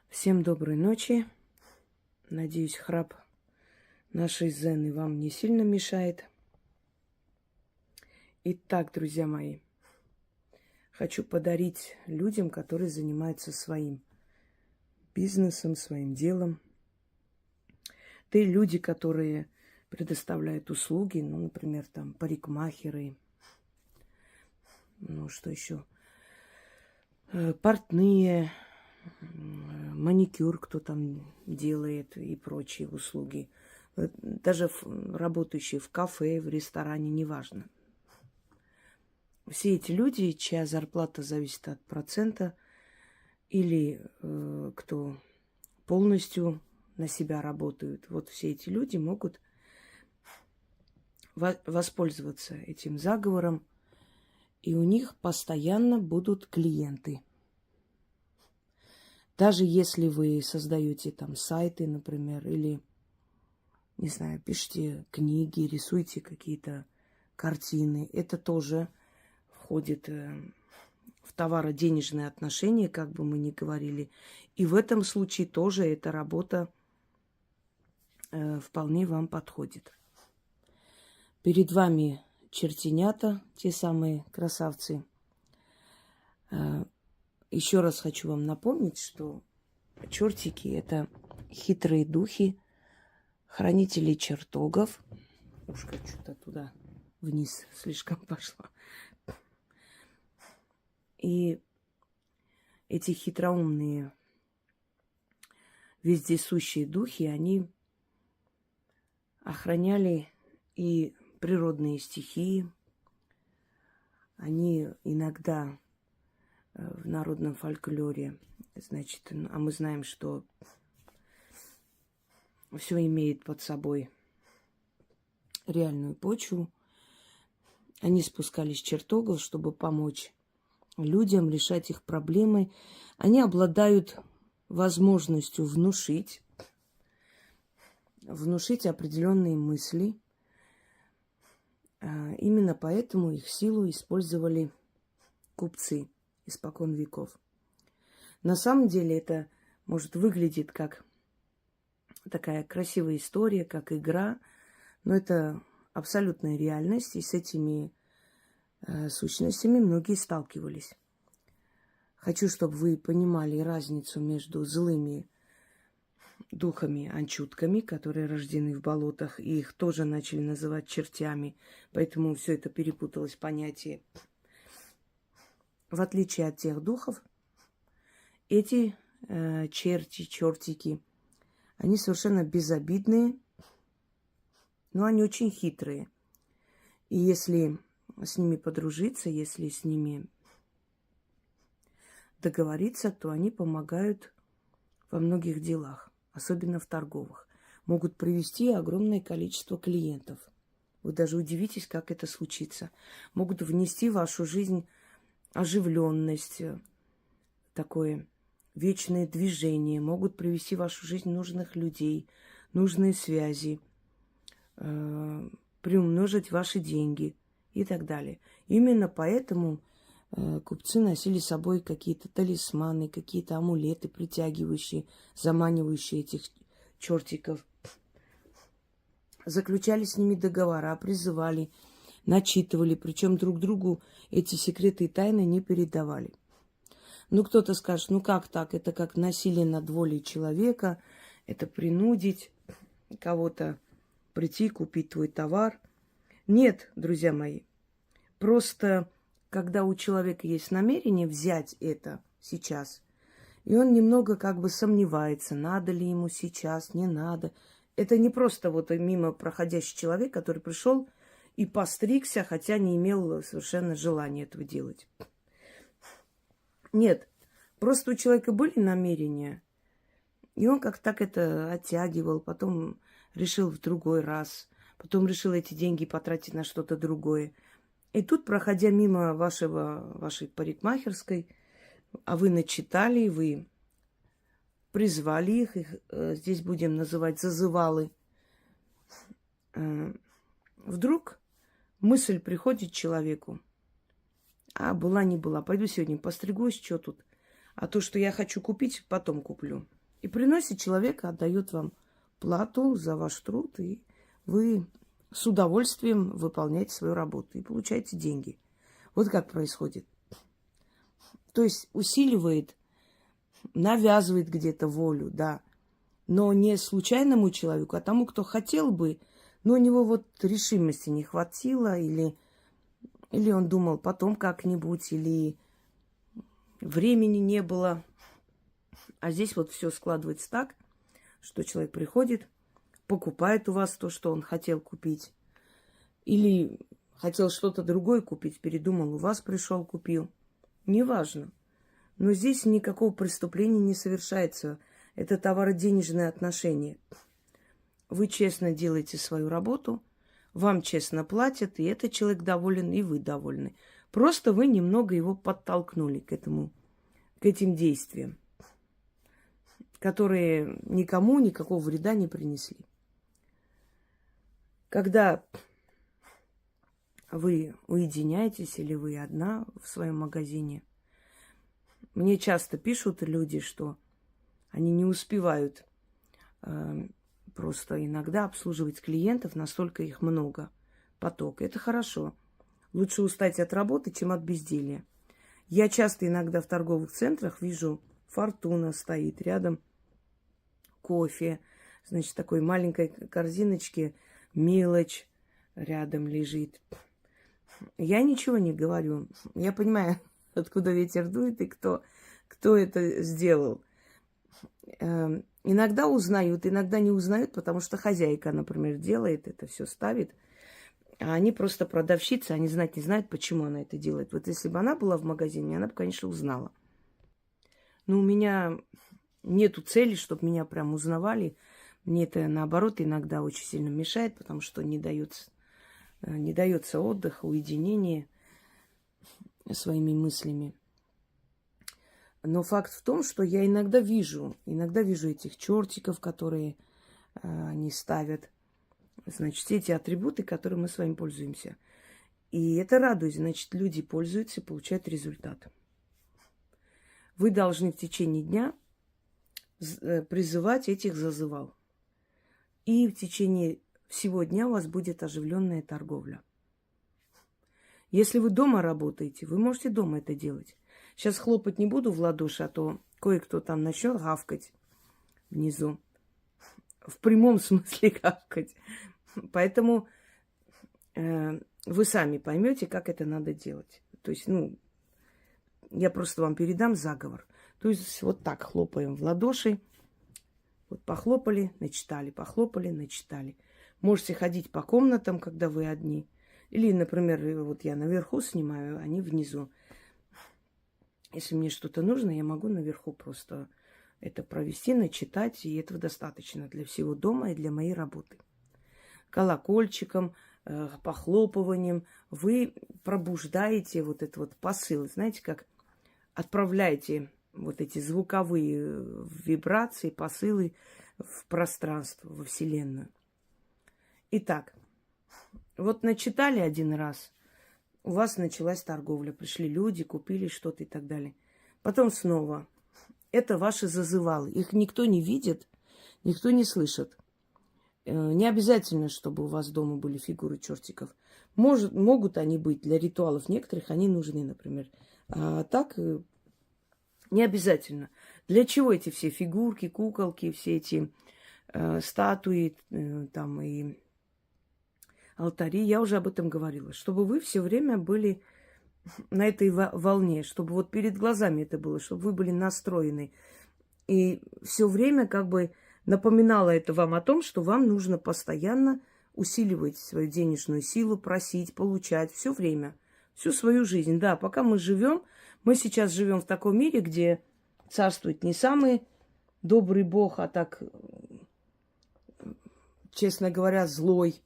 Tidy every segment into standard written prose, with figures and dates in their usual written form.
Всем доброй ночи. Надеюсь, храп нашей Зены вам не сильно мешает. Итак, друзья мои, хочу подарить людям, которые занимаются своим бизнесом, своим делом. Да и люди, которые предоставляют услуги, например, там парикмахеры, что еще, портные, маникюр, кто там делает и прочие услуги. Даже работающие в кафе, в ресторане, неважно. Все эти люди, чья зарплата зависит от процента, или кто полностью на себя работают, вот все эти люди могут воспользоваться этим заговором, и у них постоянно будут клиенты. Даже если вы создаете там сайты, например, или, не знаю, пишете книги, рисуете какие-то картины, это тоже входит в товаро-денежные отношения, как бы мы ни говорили. И в этом случае тоже эта работа вполне вам подходит. Перед вами чертенята, те самые красавцы. Еще раз хочу вам напомнить, что чертики – это хитрые духи, хранители чертогов. Ушка что-то туда вниз слишком пошла. И эти хитроумные, вездесущие духи, они охраняли и природные стихии. Они иногда в народном фольклоре, значит, а мы знаем, что все имеет под собой реальную почву. Они спускались с чертогов, чтобы помочь людям решать их проблемы. Они обладают возможностью внушить определенные мысли. Именно поэтому их силу использовали купцы испокон веков. На самом деле это может выглядеть как такая красивая история, как игра, но это абсолютная реальность, и с этими сущностями многие сталкивались. Хочу, чтобы вы понимали разницу между злыми духами-анчутками, которые рождены в болотах, и их тоже начали называть чертями, поэтому все это перепуталось понятие. В отличие от тех духов, эти чертики, они совершенно безобидные, но они очень хитрые. И если с ними подружиться, если с ними договориться, то они помогают во многих делах, особенно в торговых. Могут привести огромное количество клиентов. Вы даже удивитесь, как это случится. Могут внести в вашу жизнь оживленность, такое вечное движение, могут привести в вашу жизнь нужных людей, нужные связи, приумножить ваши деньги и так далее. Именно поэтому купцы носили с собой какие-то талисманы, какие-то амулеты, притягивающие, заманивающие этих чертиков. Заключали с ними договора, призывали, начитывали, причем друг другу эти секреты и тайны не передавали. Кто-то скажет, как так? Это как насилие над волей человека, это принудить кого-то прийти, купить твой товар. Нет, друзья мои, просто когда у человека есть намерение взять это сейчас, и он немного сомневается, надо ли ему сейчас, не надо. Это не просто мимо проходящий человек, который пришел и постригся, хотя не имел совершенно желания этого делать. Нет, просто у человека были намерения, и он так это оттягивал, потом решил в другой раз, потом решил эти деньги потратить на что-то другое. И тут, проходя мимо вашей парикмахерской, а вы начитали, вы призвали их здесь будем называть зазывалы, вдруг мысль приходит человеку: а была не была, пойду сегодня постригусь, что тут? А то, что я хочу купить, потом куплю. И приносит человека, отдает вам плату за ваш труд, и вы с удовольствием выполняете свою работу и получаете деньги. Вот как происходит. То есть усиливает, навязывает где-то волю, да. Но не случайному человеку, а тому, кто хотел бы, но у него вот решимости не хватило, или он думал потом как-нибудь, или времени не было. А здесь вот все складывается так, что человек приходит, покупает у вас то, что он хотел купить. Или хотел что-то другое купить, передумал, у вас пришел, купил. Неважно. Но здесь никакого преступления не совершается. Это товаро-денежные отношения. Вы честно делаете свою работу, вам честно платят, и этот человек доволен, и вы довольны. Просто вы немного его подтолкнули к этим действиям, которые никому никакого вреда не принесли. Когда вы уединяетесь или вы одна в своем магазине, мне часто пишут люди, что они не успевают просто иногда обслуживать клиентов, настолько их много, поток. Это хорошо. Лучше устать от работы, чем от безделья. Я часто иногда в торговых центрах вижу, Фортуна стоит рядом, кофе, значит, такой маленькой корзиночке мелочь рядом лежит. Я ничего не говорю. Я понимаю, откуда ветер дует и кто это сделал. Иногда узнают, иногда не узнают, потому что хозяйка, например, делает это, все ставит. А они просто продавщицы, они знать не знают, почему она это делает. Вот если бы она была в магазине, она бы, конечно, узнала. Но у меня нету цели, чтобы меня прям узнавали. Мне это, наоборот, иногда очень сильно мешает, потому что не дается отдыха, уединения своими мыслями. Но факт в том, что я иногда вижу этих чертиков, которые они ставят. Значит, все эти атрибуты, которыми мы с вами пользуемся. И это радует. Значит, люди пользуются и получают результат. Вы должны в течение дня призывать этих зазывал. И в течение всего дня у вас будет оживленная торговля. Если вы дома работаете, вы можете дома это делать. Сейчас хлопать не буду в ладоши, а то кое-кто там начнет гавкать внизу. В прямом смысле гавкать. Поэтому вы сами поймете, как это надо делать. То есть, я просто вам передам заговор. То есть, вот так хлопаем в ладоши. Вот похлопали, начитали, похлопали, начитали. Можете ходить по комнатам, когда вы одни. Или, например, вот я наверху снимаю, они внизу. Если мне что-то нужно, я могу наверху просто это провести, начитать, и этого достаточно для всего дома и для моей работы. Колокольчиком, похлопыванием вы пробуждаете вот этот вот посыл. Знаете, как отправляете вот эти звуковые вибрации, посылы в пространство, во Вселенную. Итак, вот начитали один раз, у вас началась торговля, пришли люди, купили что-то и так далее. Потом снова. Это ваши зазывалы. Их никто не видит, никто не слышит. Не обязательно, чтобы у вас дома были фигуры чертиков. Могут они быть для ритуалов некоторых, они нужны, например. А так не обязательно. Для чего эти все фигурки, куколки, все эти статуи там и алтари? Я уже об этом говорила. Чтобы вы все время были на этой волне, чтобы вот перед глазами это было, чтобы вы были настроены. И все время как бы напоминало это вам о том, что вам нужно постоянно усиливать свою денежную силу, просить, получать все время, всю свою жизнь. Да, пока мы живем, мы сейчас живем в таком мире, где царствует не самый добрый Бог, а так, честно говоря, злой.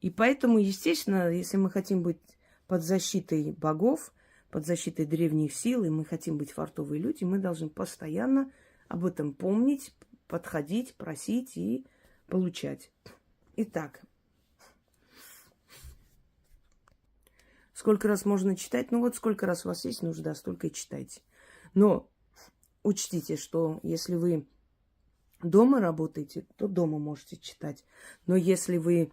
И поэтому, естественно, если мы хотим быть под защитой богов, под защитой древних сил, и мы хотим быть фартовые люди, мы должны постоянно об этом помнить, подходить, просить и получать. Итак, сколько раз можно читать? Ну вот сколько раз у вас есть нужда, столько и читайте. Но учтите, что если вы дома работаете, то дома можете читать. Но если вы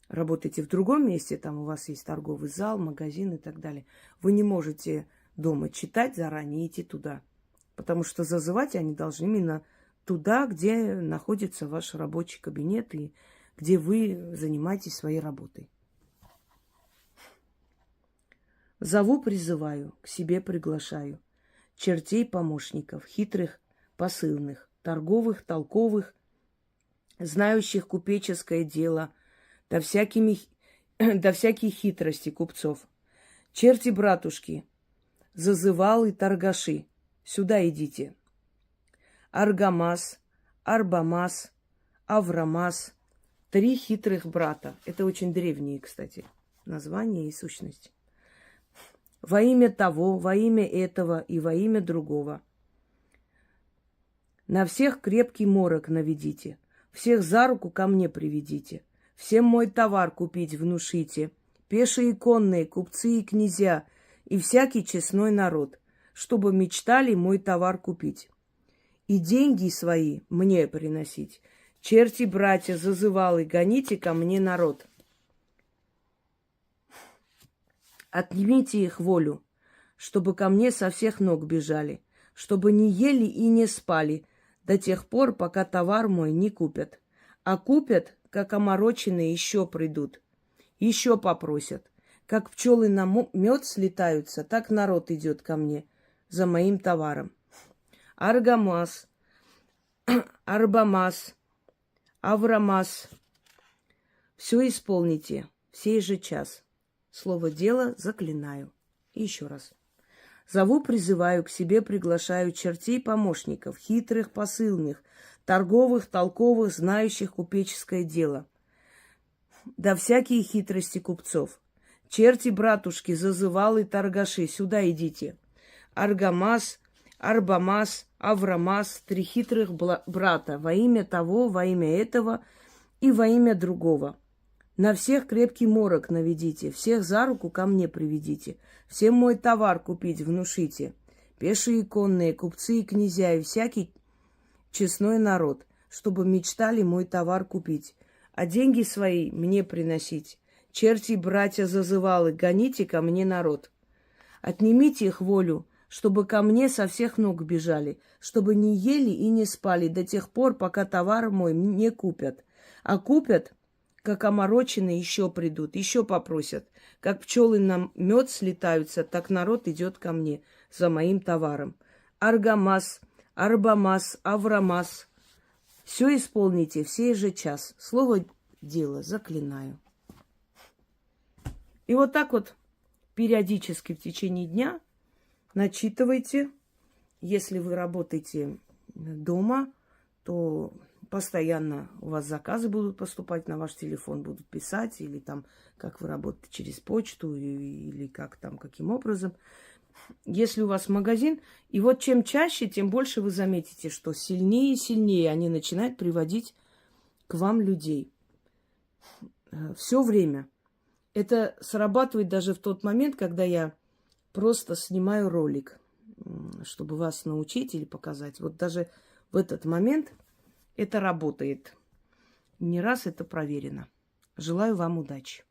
работаете в другом месте, там у вас есть торговый зал, магазин и так далее, вы не можете дома читать заранее, идти туда. Потому что зазывать они должны именно туда, где находится ваш рабочий кабинет и где вы занимаетесь своей работой. Зову, призываю, к себе приглашаю. Чертей помощников, хитрых, посыльных, торговых, толковых, знающих купеческое дело, до всякие хитрости купцов. Черти-братушки, зазывалы, торгаши, сюда идите. Аргамас, Арбамас, Аврамас, 3 хитрых брата. Это очень древние, кстати, названия и сущности. Во имя того, во имя этого и во имя другого. На всех крепкий морок наведите, всех за руку ко мне приведите, всем мой товар купить внушите, пешие и конные, купцы и князья, и всякий честной народ, чтобы мечтали мой товар купить. И деньги свои мне приносить. Черти, братья, зазывалы, гоните ко мне народ. Отнимите их волю, чтобы ко мне со всех ног бежали, чтобы не ели и не спали до тех пор, пока товар мой не купят. А купят, как омороченные, еще придут, еще попросят. Как пчелы на мед слетаются, так народ идет ко мне за моим товаром. Аргамас, Арбамас, Аврамас. Все исполните в сей же час. Слово «дело» заклинаю. И еще раз. Зову, призываю, к себе приглашаю чертей помощников, хитрых, посыльных, торговых, толковых, знающих купеческое дело. Да всякие хитрости купцов. Черти, братушки, зазывалы, торгаши, сюда идите. Аргамас, Арбамас, Аврамас, 3 хитрых брата, во имя того, во имя этого и во имя другого. На всех крепкий морок наведите, всех за руку ко мне приведите, всем мой товар купить внушите, пешие и конные, купцы и князья и всякий честной народ, чтобы мечтали мой товар купить, а деньги свои мне приносить. Черти, братья, зазывалы, гоните ко мне народ. Отнимите их волю, чтобы ко мне со всех ног бежали, чтобы не ели и не спали до тех пор, пока товар мой не купят. А купят, как омороченные, еще придут, еще попросят. Как пчелы на мед слетаются, так народ идет ко мне за моим товаром. Аргамас, Арбамас, Аврамас. Все исполните в сей же час. Слово «дело» заклинаю. И вот так вот периодически в течение дня начитывайте. Если вы работаете дома, то постоянно у вас заказы будут поступать на ваш телефон, будут писать, или там, как вы работаете через почту, или как там, каким образом. Если у вас магазин, и вот чем чаще, тем больше вы заметите, что сильнее и сильнее они начинают приводить к вам людей. Все время. Это срабатывает даже в тот момент, когда я просто снимаю ролик, чтобы вас научить или показать. Вот даже в этот момент это работает. Не раз это проверено. Желаю вам удачи.